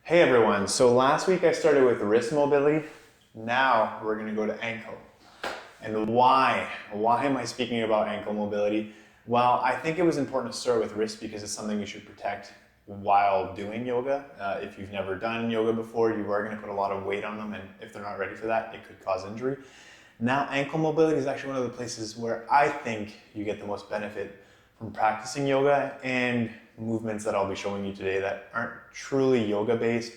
Hey everyone, so last week I started with wrist mobility. Now we're going to go to ankle. And why? Why am I speaking about ankle mobility? Well, I think it was important to start with wrist because it's something you should protect while doing yoga. If you've never done yoga before, you are going to put a lot of weight on them, and if they're not ready for that, it could cause injury. Now, ankle mobility is actually one of the places where I think you get the most benefit from practicing yoga and movements that I'll be showing you today that aren't truly yoga based,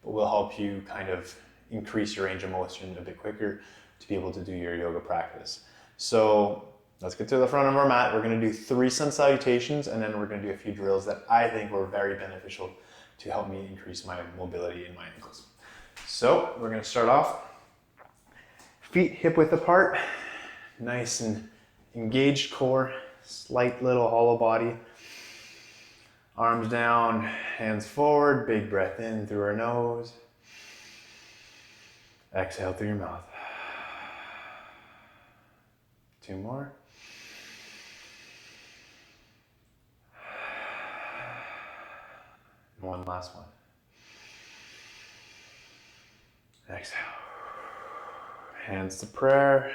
but will help you kind of increase your range of motion a bit quicker to be able to do your yoga practice. So let's get to the front of our mat. We're going to do 3 sun salutations, and then we're going to do a few drills that I think were very beneficial to help me increase my mobility in my ankles. So we're going to start off feet hip width apart, nice and engaged core, slight little hollow body. Arms down, hands forward, big breath in through our nose. Exhale through your mouth. 2 more. One last one. Exhale. Hands to prayer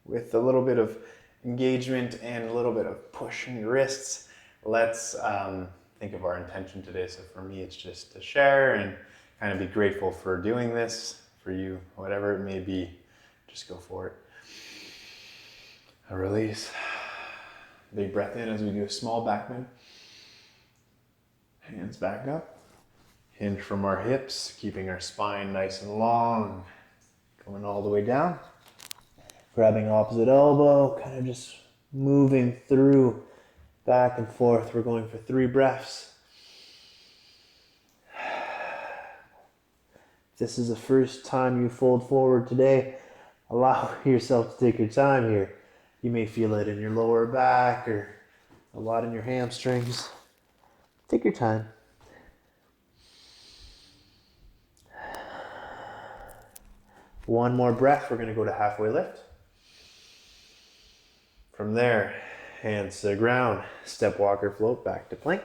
with a little bit of engagement and a little bit of push in your wrists. Let's think of our intention today. So for me, it's just to share and kind of be grateful for doing this. For you, whatever it may be, just go for it. A release. Big breath in as we do a small back bend. Hands back up. Hinge from our hips, keeping our spine nice and long. Going all the way down. Grabbing opposite elbow, kind of just moving through back and forth. We're going for 3 breaths. If this is the first time you fold forward today, allow yourself to take your time here. You may feel it in your lower back or a lot in your hamstrings. Take your time. One more breath, we're going to go to halfway lift. From there, hands to the ground, step walker float back to plank.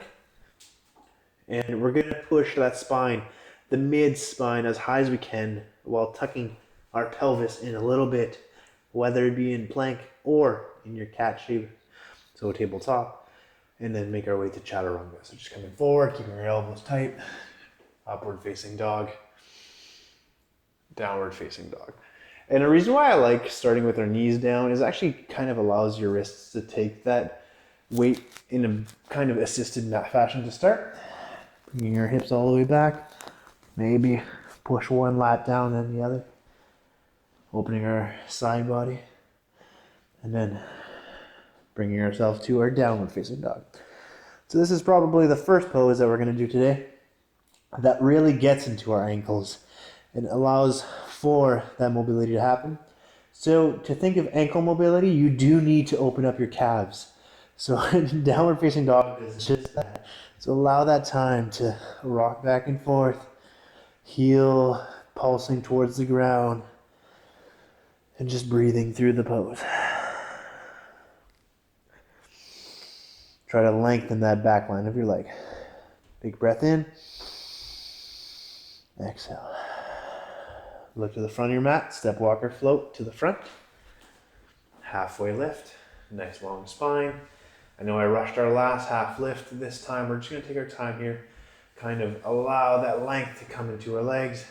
And we're going to push that spine, the mid spine, as high as we can while tucking our pelvis in a little bit, whether it be in plank or in your cat shape, so tabletop, and then make our way to chaturanga. So just coming forward, keeping your elbows tight, upward facing dog, downward facing dog. And the reason why I like starting with our knees down is actually kind of allows your wrists to take that weight in a kind of assisted fashion to start. Bringing your hips all the way back. Maybe push one lat down and the other. Opening our side body. And then bringing ourselves to our downward facing dog. So this is probably the first pose that we're going to do today that really gets into our ankles and allows for that mobility to happen. So to think of ankle mobility, you do need to open up your calves. So downward facing dog is just that. So allow that time to rock back and forth, heel pulsing towards the ground, and just breathing through the pose. Try to lengthen that back line of your leg. Big breath in. Exhale. Look to the front of your mat, step walker float to the front. Halfway lift, nice long spine. I know I rushed our last half lift this time. We're just gonna take our time here, kind of allow that length to come into our legs.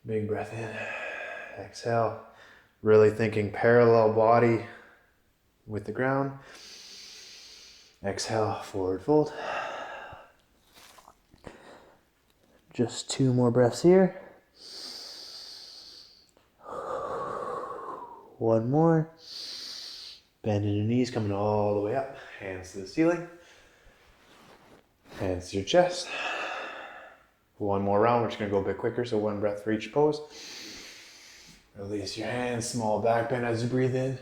Big breath in, exhale. Really thinking parallel body with the ground. Exhale, forward fold. Just 2 more breaths here. 1 more. Bending your knees, coming all the way up. Hands to the ceiling. Hands to your chest. 1 more round. We're just going to go a bit quicker, so 1 breath for each pose. Release your hands, small back bend as you breathe in.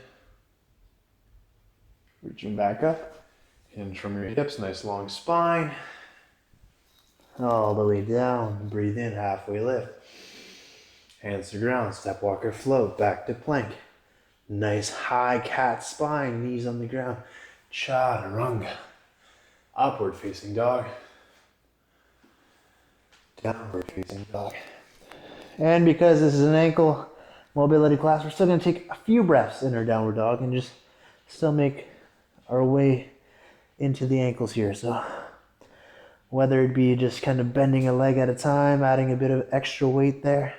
Reaching back up. Hinge from your hips, nice long spine. All the way down. Breathe in, halfway lift. Hands to ground, step walker float, back to plank. Nice high cat spine, knees on the ground. Chaturanga. Upward facing dog. downward facing dog. And because this is an ankle mobility class, we're still going to take a few breaths in our downward dog and just still make our way into the ankles here. So whether it be just kind of bending a leg at a time, adding a bit of extra weight there,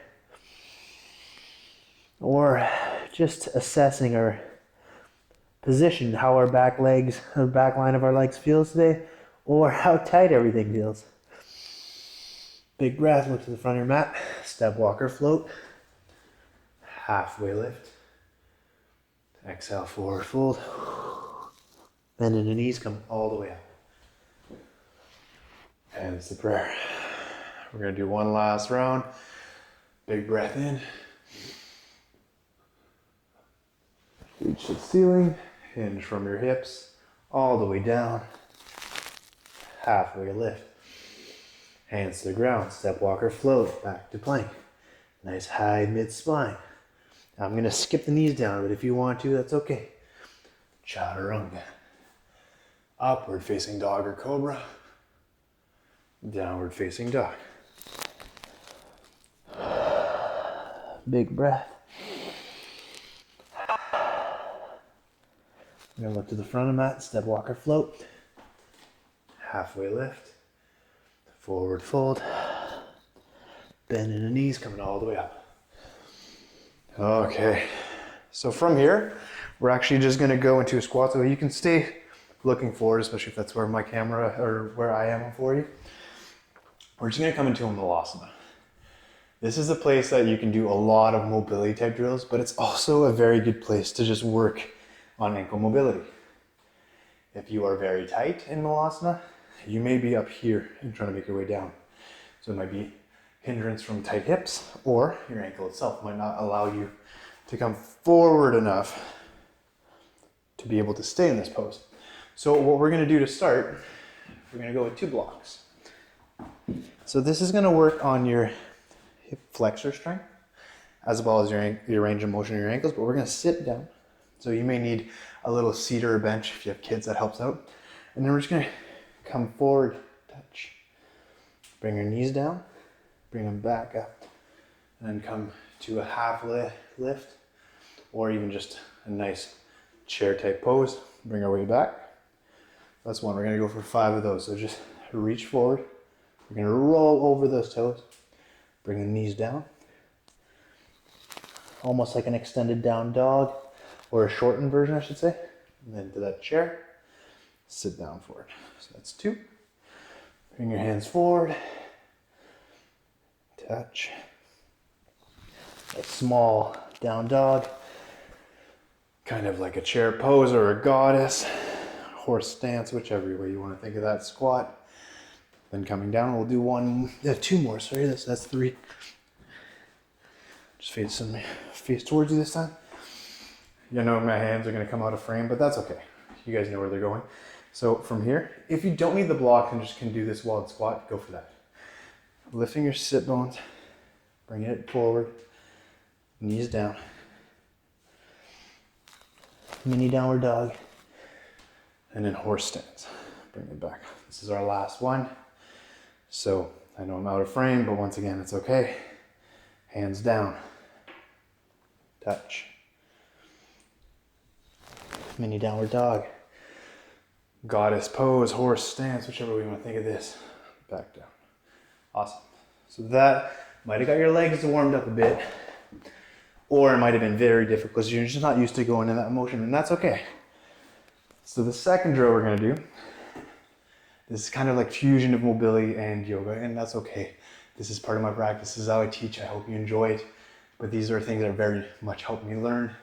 or just assessing our position, how our back line of our legs feels today, or how tight everything feels. Big breath, look to the front of your mat, step walker float, halfway lift, exhale, forward fold, bend in the knees, come all the way up. Hands to prayer. We're gonna do one last round. Big breath in. Reach to the ceiling, hinge from your hips, all the way down, halfway lift. Hands to the ground, step walker float, back to plank. Nice high mid-spine. Now I'm gonna skip the knees down, but if you want to, that's okay. Chaturanga. Upward facing dog or cobra. Downward facing dog. Big breath. I'm gonna look to the front of the mat, step walker float. Halfway lift. Forward fold. Bend in the knees, coming all the way up. Okay, so from here, we're actually just gonna go into a squat. So you can stay looking forward, especially if that's where my camera or where I am for you. We're just gonna come into a malasana. This is a place that you can do a lot of mobility type drills, but it's also a very good place to just work on ankle mobility. If you are very tight in malasana, you may be up here and trying to make your way down. So it might be hindrance from tight hips, or your ankle itself might not allow you to come forward enough to be able to stay in this pose. So what we're gonna do to start, we're gonna go with 2 blocks. So this is gonna work on your hip flexor strength, as well as your range of motion in your ankles, but we're gonna sit down. So you may need a little seat or a bench if you have kids, that helps out. And then we're just gonna come forward, touch. Bring your knees down, bring them back up, and then come to a half lift, or even just a nice chair type pose. Bring our way back. That's one. We're gonna go for 5 of those. So just reach forward. We're gonna roll over those toes. Bring the knees down. Almost like an extended down dog, or a shortened version, I should say. And then to that chair, sit down for it. So that's 2. Bring your hands forward. Touch. A small down dog. Kind of like a chair pose or a goddess. Horse stance, whichever way you want to think of that squat. Then coming down, we'll do 2 more, sorry, that's 3. Just face towards you this time. You know my hands are gonna come out of frame, but that's okay. You guys know where they're going. So from here, if you don't need the block and just can do this while it's squat, go for that. Lifting your sit bones, bringing it forward, knees down. Mini downward dog. And then horse stance. Bring it back. This is our last one. So I know I'm out of frame, but once again, it's okay. Hands down. Touch. Mini downward dog. Goddess pose, horse stance, whichever way you want to think of this. Back down. Awesome. So that might have got your legs warmed up a bit, or it might have been very difficult because you're just not used to going in that motion, and that's okay. So the second drill we're gonna do, this is kind of like fusion of mobility and yoga, and that's okay. This is part of my practice. This is how I teach. I hope you enjoy it. But these are things that very much help me learn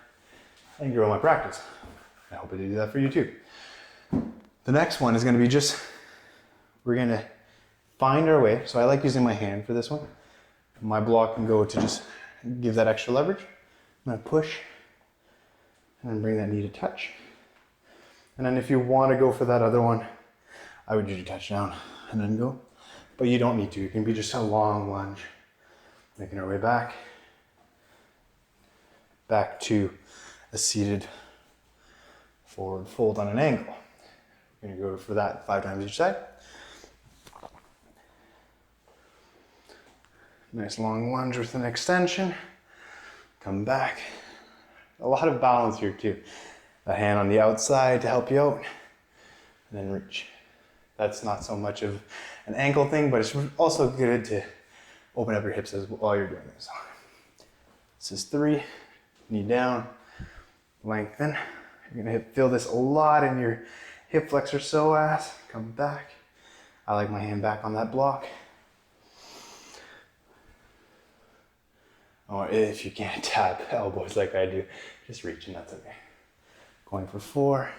and grow my practice. I hope I do that for you too. The next one is gonna be we're gonna find our way. So I like using my hand for this one. My block can go to just give that extra leverage. I'm gonna push and then bring that knee to touch. And then if you want to go for that other one, I would usually touch down and then go. But you don't need to. It can be just a long lunge. Making our way back. Back to a seated forward fold on an angle. We're going to go for that 5 times each side. Nice long lunge with an extension. Come back. A lot of balance here too. A hand on the outside to help you out, and then reach. That's not so much of an ankle thing, but it's also good to open up your hips while you're doing this. This is 3, knee down, lengthen. You're gonna feel this a lot in your hip flexor psoas. Come back. I like my hand back on that block. Or if you can't tap elbows like I do, just reach and that's okay. Going for 4.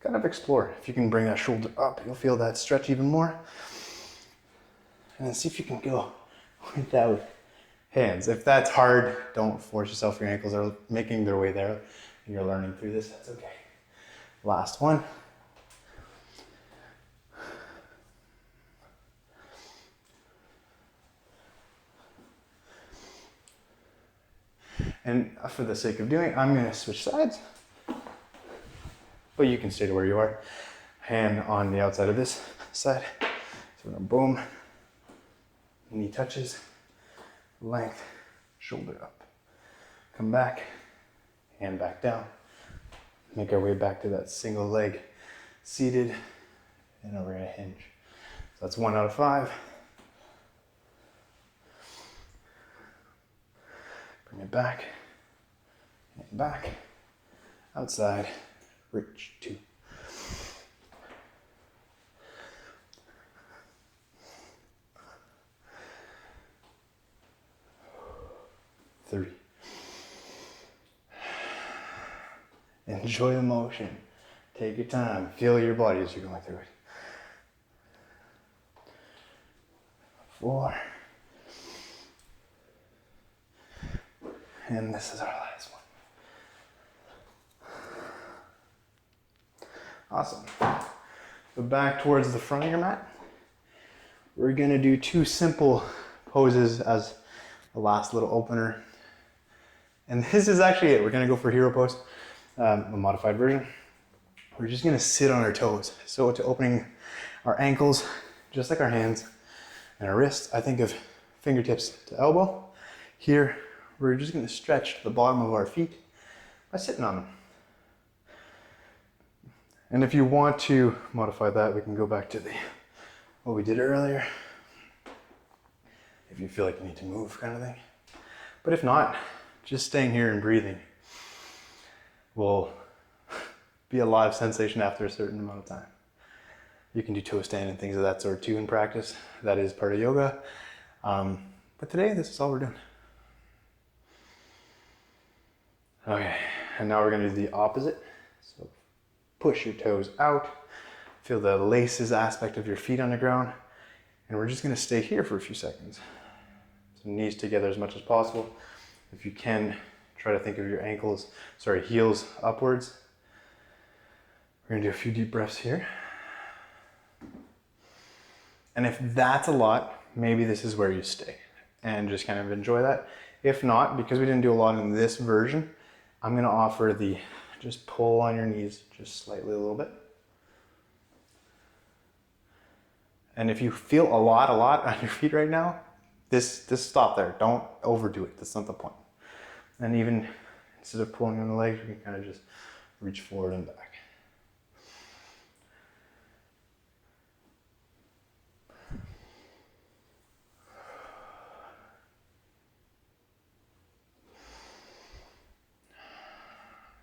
Kind of explore. If you can bring that shoulder up, you'll feel that stretch even more. And then see if you can go without hands. If that's hard, don't force yourself. Your ankles are making their way there. You're learning through this, that's okay. Last one. And for the sake of doing it, I'm gonna switch sides. But you can stay to where you are. Hand on the outside of this side. So we're gonna boom. Knee touches. Length. Shoulder up. Come back. Hand back down. Make our way back to that single leg seated and over a hinge. So that's 1 out of 5. Bring it back. And back. Outside. Reach. 2. Three. Enjoy the motion. Take your time. Feel your body as you're going through it. 4. And this is our last one. Awesome. So back towards the front of your mat. We're gonna do 2 simple poses as the last little opener. And this is actually it. We're gonna go for hero pose, a modified version. We're just gonna sit on our toes. So to opening our ankles, just like our hands and our wrists, I think of fingertips to elbow. Here, we're just gonna stretch the bottom of our feet by sitting on them. And if you want to modify that, we can go back to what we did earlier. If you feel like you need to move, kind of thing. But if not, just staying here and breathing will be a lot of sensation after a certain amount of time. You can do toe stand and things of that sort too in practice. That is part of yoga. But today, this is all we're doing. Okay, and now we're gonna do the opposite. So push your toes out. Feel the laces aspect of your feet on the ground. And we're just gonna stay here for a few seconds. So knees together as much as possible. If you can, try to think of your heels upwards. We're gonna do a few deep breaths here. And if that's a lot, maybe this is where you stay and just kind of enjoy that. If not, because we didn't do a lot in this version, I'm gonna offer just pull on your knees just slightly a little bit. And if you feel a lot on your feet right now, just stop there. Don't overdo it. That's not the point. And even instead of pulling on the legs, you can kind of just reach forward and back.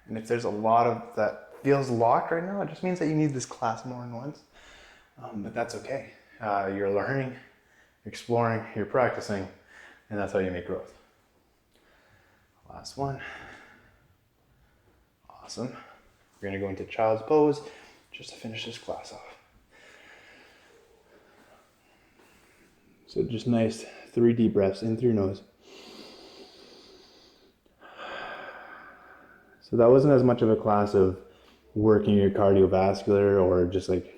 And if there's a lot of that feels locked right now, it just means that you need this class more than once. But that's okay. You're learning, exploring, you're practicing, and that's how you make growth. Last one. Awesome. We're gonna go into child's pose just to finish this class off. So just nice 3 deep breaths in through your nose. So that wasn't as much of a class of working your cardiovascular or just like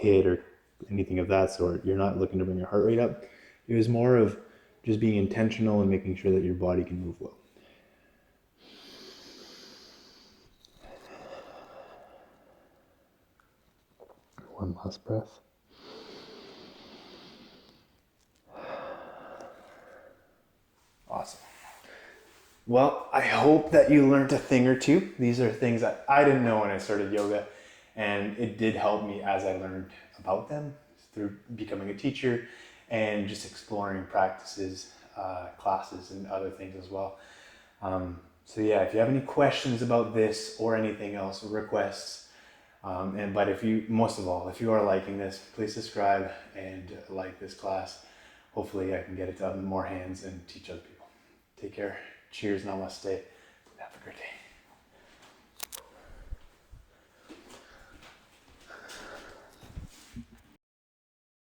HIIT or anything of that sort. You're not looking to bring your heart rate up. It was more of just being intentional and making sure that your body can move well. One last breath. Awesome. Well, I hope that you learned a thing or two. These are things that I didn't know when I started yoga, and it did help me as I learned about them through becoming a teacher and just exploring practices, classes, and other things as well. So yeah, if you have any questions about this or anything else, requests, but if you, most of all, if you are liking this, please subscribe and like this class. Hopefully I can get it to more hands and teach other people. Take care. Cheers, namaste. Have a great day.